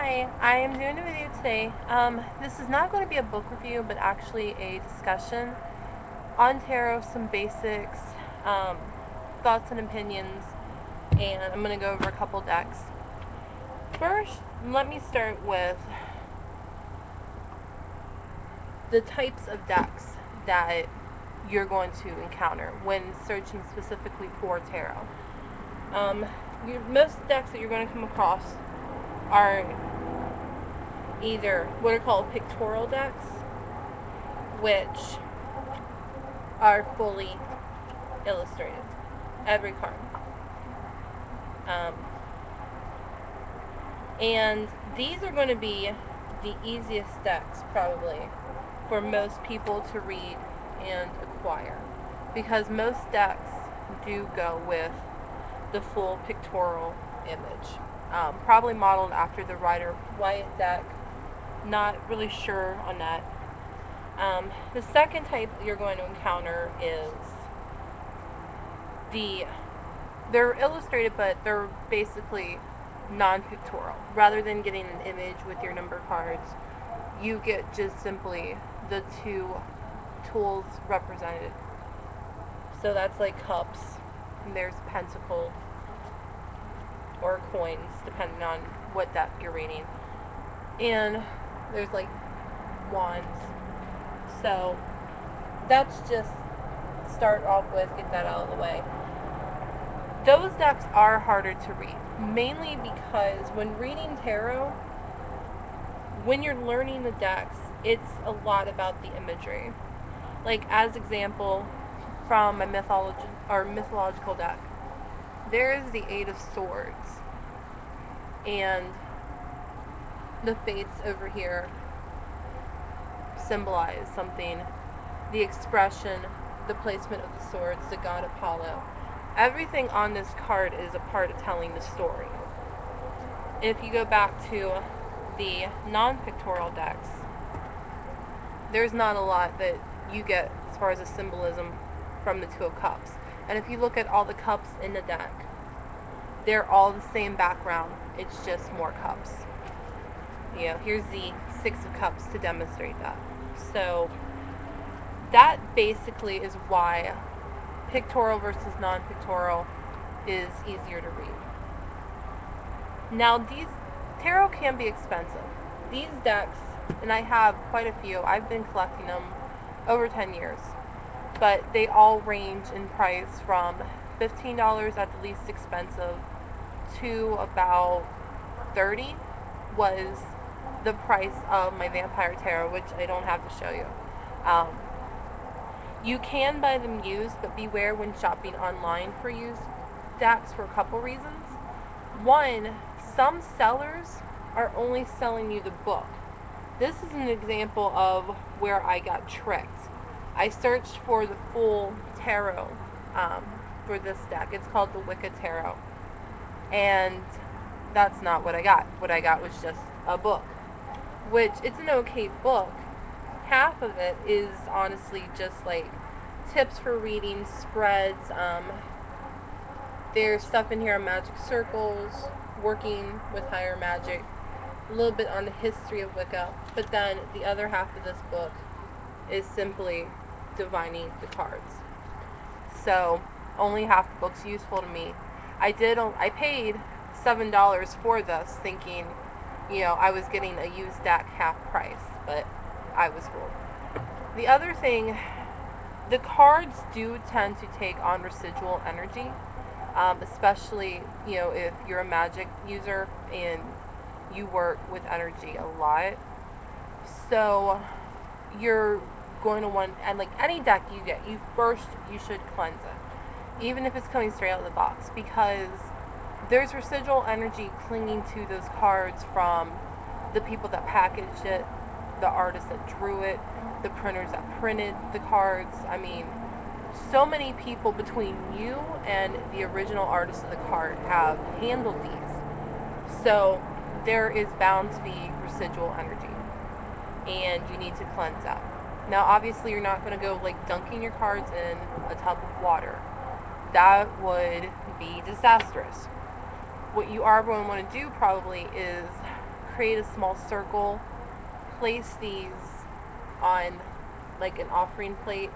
Hi, I am doing a video today. This is not going to be a book review, but actually a discussion on tarot, some basics, um, thoughts and opinions, and I'm going to go over a couple decks. First, let me start with the types of decks that you're going to encounter when searching specifically for tarot. Most decks that you're going to come across are either what are called pictorial decks, which are fully illustrated, every card. And these are going to be the easiest decks probably for most people to read and acquire, because most decks do go with the full pictorial image, probably modeled after the Rider-Waite deck. Not really sure on that. The second type you're going to encounter is they're illustrated, but they're basically non-pictorial. Rather than getting an image with your number cards, you get just simply the two tools represented. So that's like cups, and there's pentacle or coins, depending on what deck you're reading. And there's like wands. So that's just start off with, get that out of the way. Those decks are harder to read, mainly because when reading tarot, when you're learning the decks, it's a lot about the imagery. Like, as example, from a mythological deck, there is the Eight of Swords, and the fates over here symbolize something. The expression, the placement of the swords, the god Apollo. Everything on this card is a part of telling the story. If you go back to the non-pictorial decks, there's not a lot that you get as far as a symbolism from the Two of Cups. And if you look at all the cups in the deck, they're all the same background. It's just more cups. You know, here's the Six of Cups to demonstrate that. So that basically is why pictorial versus non-pictorial is easier to read. Now, these tarot can be expensive. These decks, and I have quite a few, I've been collecting them over 10 years, but they all range in price from $15 at the least expensive to about $30 was the price of my Vampire Tarot, which I don't have to show you. You can buy them used, but beware when shopping online for used decks for a couple reasons. One, some sellers are only selling you the book. This is an example of where I got tricked. I searched for the full tarot for this deck. It's called the Wicca Tarot. And that's not what I got. What I got was just a book, which it's an okay book. Half of it is honestly just like tips for reading, spreads. There's stuff in here on magic circles, working with higher magic, a little bit on the history of Wicca, but then the other half of this book is simply divining the cards. So only half the book's useful to me. I paid $7 for this, thinking, you know, I was getting a used deck half price, but I was fooled. The other thing, the cards do tend to take on residual energy, especially, you know, if you're a magic user and you work with energy a lot. So you're going to want, and like any deck you get, you should cleanse it, even if it's coming straight out of the box, because there's residual energy clinging to those cards from the people that packaged it, the artists that drew it, the printers that printed the cards. I mean, so many people between you and the original artist of the card have handled these. So there is bound to be residual energy, and you need to cleanse that. Now, obviously, you're not going to go like dunking your cards in a tub of water. That would be disastrous. What you are going to want to do probably is create a small circle, place these on like an offering plate.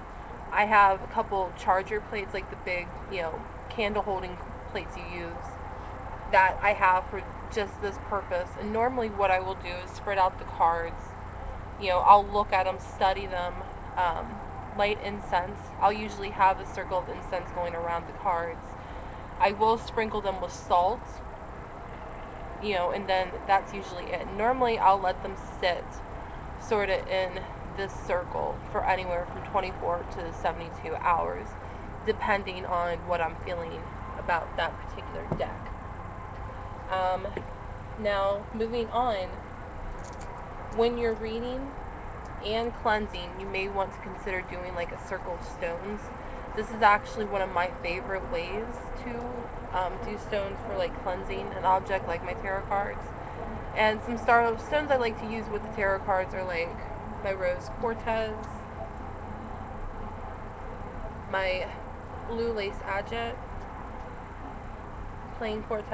I have a couple charger plates, like the big, candle holding plates you use, that I have for just this purpose. And normally what I will do is spread out the cards. I'll look at them, study them, light incense. I'll usually have a circle of incense going around the cards. I will sprinkle them with salt, and then that's usually it. Normally I'll let them sit sort of in this circle for anywhere from 24 to 72 hours, depending on what I'm feeling about that particular deck. Now, moving on, when you're reading and cleansing, you may want to consider doing like a circle of stones. This is actually one of my favorite ways to do stones for like cleansing an object like my tarot cards. And some stones I like to use with the tarot cards are like my rose quartz, my blue lace agate, plain quartz,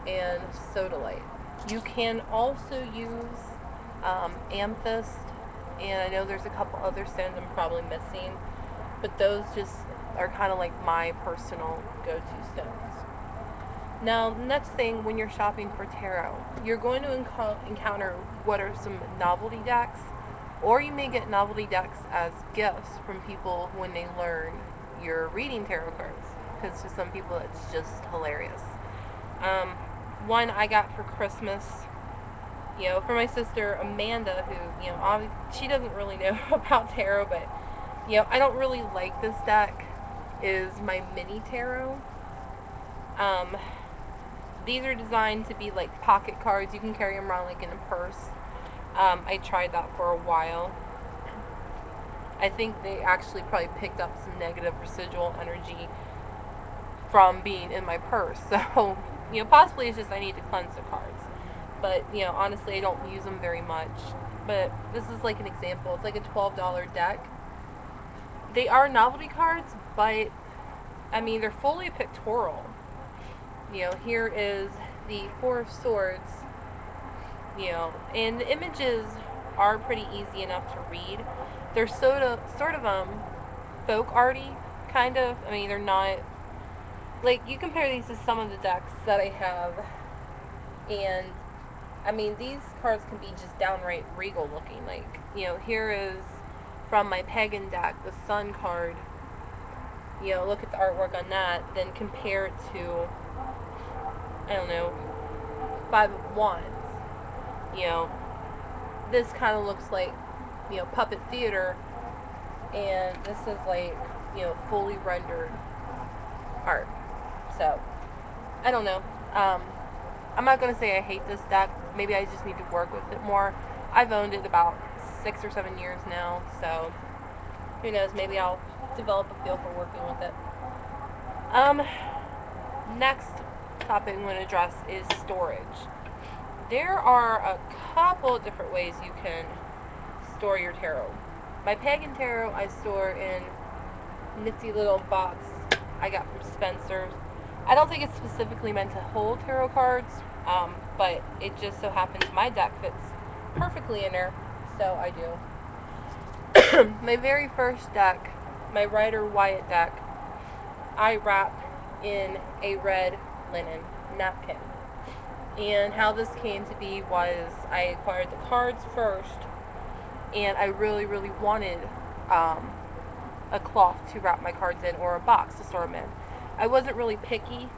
and sodalite. You can also use amethyst, and I know there's a couple other stones I'm probably missing, but those just are kind of like my personal go-to stones. Now, the next thing, when you're shopping for tarot, you're going to encounter what are some novelty decks, or you may get novelty decks as gifts from people when they learn you're reading tarot cards, because to some people it's just hilarious. One I got for Christmas, for my sister Amanda, who, she doesn't really know about tarot, but, I don't really like this deck, is my mini tarot. These are designed to be like pocket cards. You can carry them around like in a purse. I tried that for a while. I think they actually probably picked up some negative residual energy from being in my purse. So, possibly it's just I need to cleanse the cards. But, honestly, I don't use them very much. But this is like an example. It's like a $12 deck. They are novelty cards, but, they're fully pictorial. Here is the Four of Swords, and the images are pretty easy enough to read. They're sort of folk arty, kind of. They're not, like, you compare these to some of the decks that I have, and, these cards can be just downright regal looking. Like, here is from my pagan deck, the Sun card. Look at the artwork on that, then compare it to, I don't know, Five of Wands. This kind of looks like, puppet theater, and this is like, fully rendered art. So, I don't know. I'm not going to say I hate this deck. Maybe I just need to work with it more. I've owned it about 6 or 7 years now, so who knows, maybe I'll develop a feel for working with it. Next topic I'm going to address is storage. There are a couple of different ways you can store your tarot. My pagan tarot I store in nifty little box I got from Spencer's. I don't think it's specifically meant to hold tarot cards, but it just so happens my deck fits perfectly in there, so I do. My very first deck, my Rider Wyatt deck, I wrap in a red linen napkin. And how this came to be was I acquired the cards first, and I really, really wanted a cloth to wrap my cards in, or a box to store them in. I wasn't really picky,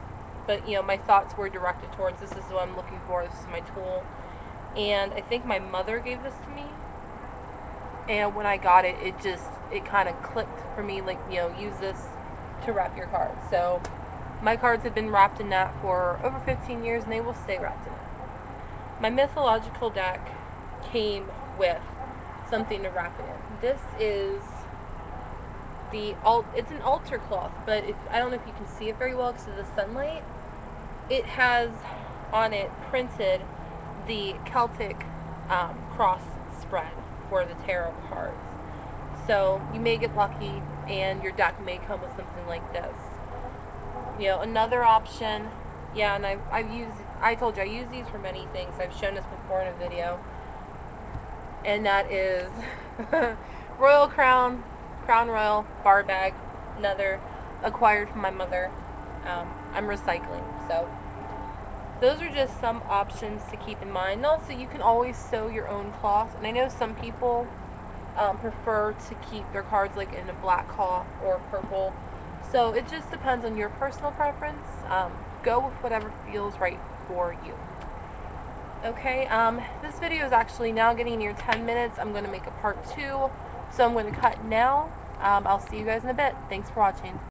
but my thoughts were directed towards this is what I'm looking for, this is my tool. And I think my mother gave this to me, and when I got it, it kind of clicked for me, like, use this to wrap your cards. So my cards have been wrapped in that for over 15 years, and they will stay wrapped in it. My mythological deck came with something to wrap it in. This is it's an altar cloth, but I don't know if you can see it very well because of the sunlight. It has on it printed the Celtic cross spread for the tarot cards. So you may get lucky and your deck may come with something like this. Another option, yeah, and I told you I use these for many things. I've shown this before in a video, and that is Royal Crown Royal bar bag, another acquired from my mother. I'm recycling, so those are just some options to keep in mind. And also, you can always sew your own cloth, and I know some people prefer to keep their cards like in a black cloth or purple. So it just depends on your personal preference. Go with whatever feels right for you. Okay, this video is actually now getting near 10 minutes. I'm going to make a part 2, so I'm going to cut now. I'll see you guys in a bit. Thanks for watching.